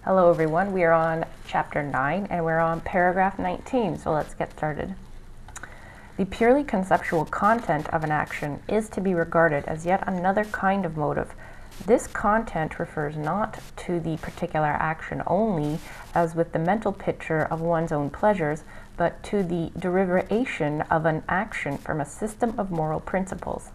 Hello everyone, we are on chapter 9 and we're on paragraph 19, so let's get started. The purely conceptual content of an action is to be regarded as yet another kind of motive. This content refers not to the particular action only, as with the mental picture of one's own pleasures, but to the derivation of an action from a system of moral principles.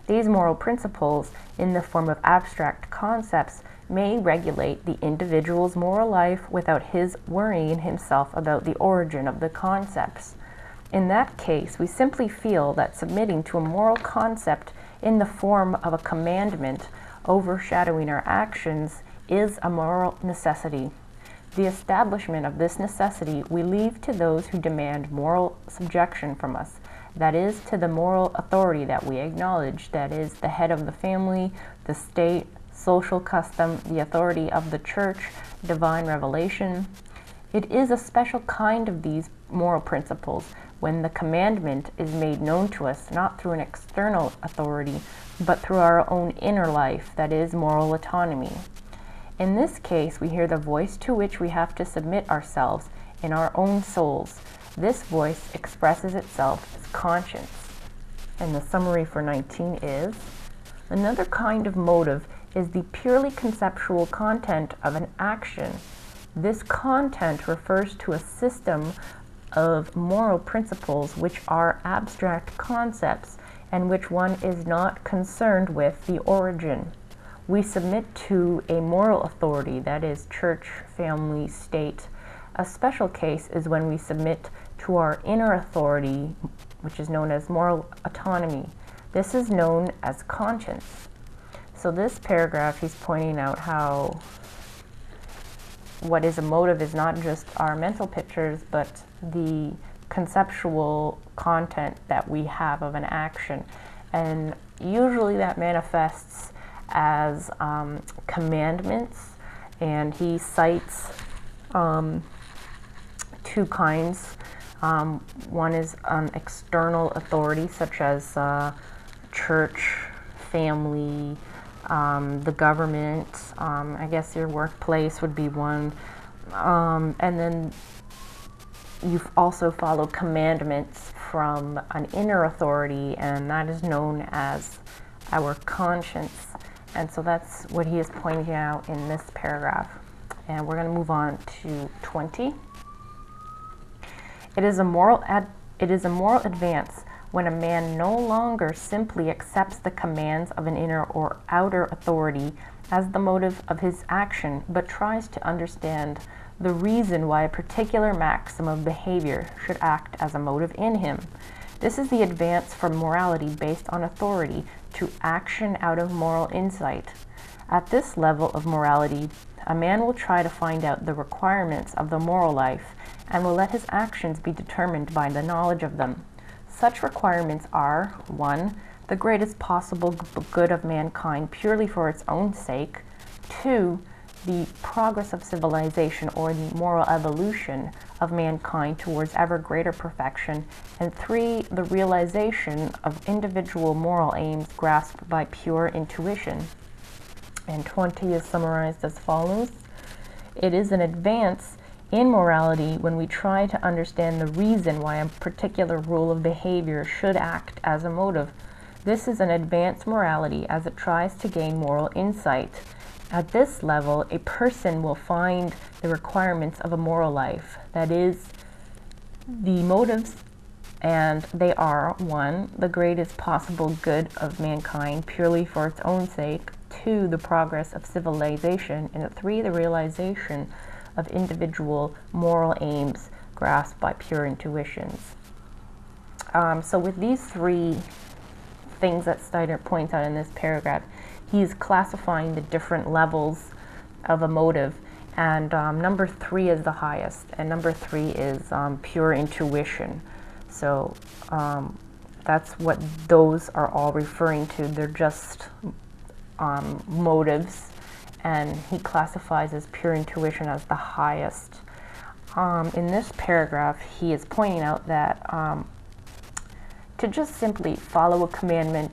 These moral principles, in the form of abstract concepts, may regulate the individual's moral life without his worrying himself about the origin of the concepts. In that case, we simply feel that submitting to a moral concept in the form of a commandment overshadowing our actions is a moral necessity. The establishment of this necessity we leave to those who demand moral subjection from us, that is, to the moral authority that we acknowledge, that is, the head of the family, the state, social custom, the authority of the church, divine revelation. It is a special kind of these moral principles when the commandment is made known to us not through an external authority, but through our own inner life, that is, moral autonomy. In this case, we hear the voice to which we have to submit ourselves in our own souls. This voice expresses itself as conscience. And the summary for 19 is, another kind of motive is the purely conceptual content of an action. This content refers to a system of moral principles which are abstract concepts and which one is not concerned with the origin. We submit to a moral authority, that is, church, family, state. A special case is when we submit to our inner authority, which is known as moral autonomy. This is known as conscience. So this paragraph, he's pointing out how what is a motive is not just our mental pictures, but the conceptual content that we have of an action. And usually that manifests as commandments, and he cites two kinds. One is external authority, such as church, family, the government, I guess your workplace would be one, and then you also follow commandments from an inner authority, and that is known as our conscience. And so that's what he is pointing out in this paragraph. And we're going to move on to 20. It is a moral advance when a man no longer simply accepts the commands of an inner or outer authority as the motive of his action, but tries to understand the reason why a particular maxim of behavior should act as a motive in him. This is the advance from morality based on authority to action out of moral insight. At this level of morality, a man will try to find out the requirements of the moral life and will let his actions be determined by the knowledge of them. Such requirements are: 1. The greatest possible good of mankind purely for its own sake; 2. The progress of civilization or the moral evolution of mankind towards ever greater perfection; and 3. The realization of individual moral aims grasped by pure intuition. And 20 is summarized as follows. It is an advance in morality when we try to understand the reason why a particular rule of behavior should act as a motive. This is an advanced morality as it tries to gain moral insight. At this level, a person will find the requirements of a moral life, that is, the motives, and they are: 1. The greatest possible good of mankind purely for its own sake; 2. The progress of civilization; and 3. The realization of individual moral aims grasped by pure intuitions. So with these three things that Steiner points out in this paragraph, he's classifying the different levels of a motive, and number 3 is the highest, and number 3 is pure intuition. So that's what those are all referring to. They're just motives, and he classifies as pure intuition as the highest. In this paragraph, he is pointing out that to just simply follow a commandment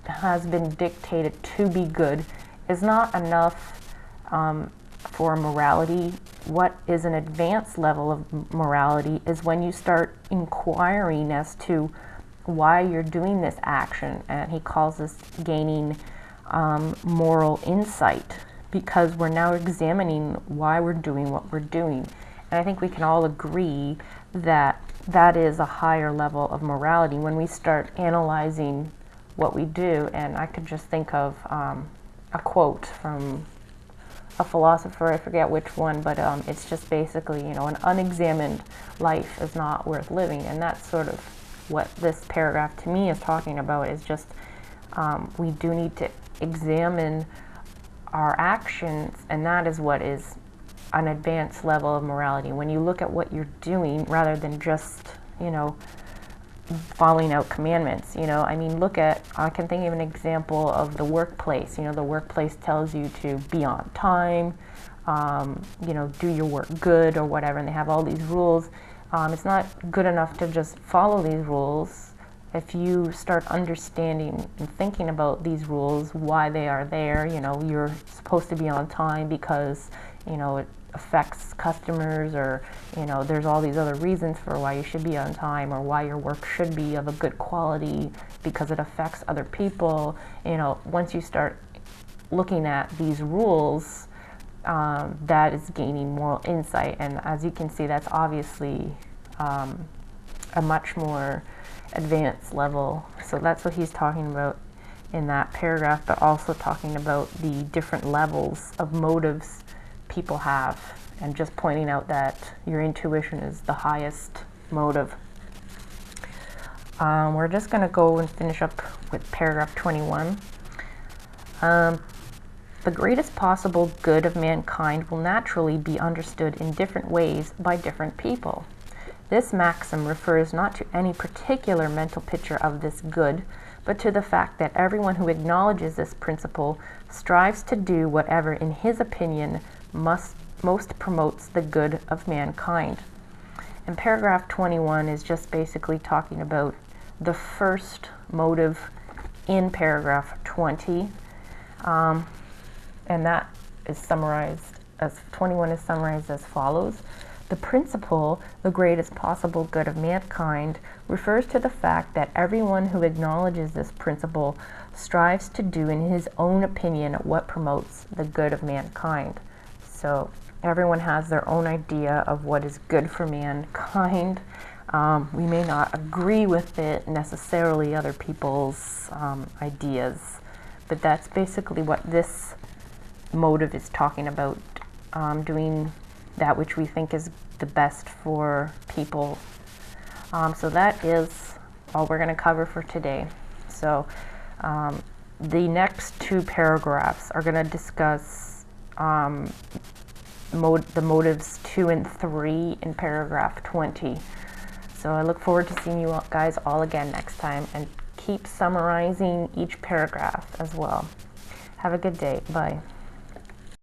has been dictated to be good is not enough for morality. What is an advanced level of morality is when you start inquiring as to why you're doing this action, and he calls this gaining moral insight, because we're now examining why we're doing what we're doing. And I think we can all agree that that is a higher level of morality when we start analyzing what we do. And I could just think of a quote from a philosopher, I forget which one, but it's just basically, an unexamined life is not worth living. And that's sort of what this paragraph to me is talking about, is just we do need to examine our actions, and that is what is an advanced level of morality. When you look at what you're doing rather than just, following out commandments. I can think of an example of the workplace. The workplace tells you to be on time, do your work good or whatever, and they have all these rules. It's not good enough to just follow these rules. If you start understanding and thinking about these rules, why they are there, you're supposed to be on time because, it affects customers, or, there's all these other reasons for why you should be on time, or why your work should be of a good quality because it affects other people. Once you start looking at these rules, that is gaining moral insight. And as you can see, that's obviously a much more advanced level. So that's what he's talking about in that paragraph, but also talking about the different levels of motives people have, and just pointing out that your intuition is the highest motive. We're just going to go and finish up with paragraph 21. The greatest possible good of mankind will naturally be understood in different ways by different people. This maxim refers not to any particular mental picture of this good, but to the fact that everyone who acknowledges this principle strives to do whatever, in his opinion, most promotes the good of mankind. And paragraph 21 is just basically talking about the first motive in paragraph 20, and that is summarized as 21 is summarized as follows. The principle, the greatest possible good of mankind, refers to the fact that everyone who acknowledges this principle strives to do in his own opinion what promotes the good of mankind. So everyone has their own idea of what is good for mankind. We may not agree with it necessarily, other people's ideas, but that's basically what this motive is talking about, doing that which we think is the best for people. So that is all we're going to cover for today. So the next two paragraphs are going to discuss the motives 2 and 3 in paragraph 20. So I look forward to seeing you guys all again next time, and keep summarizing each paragraph as well. Have a good day. Bye.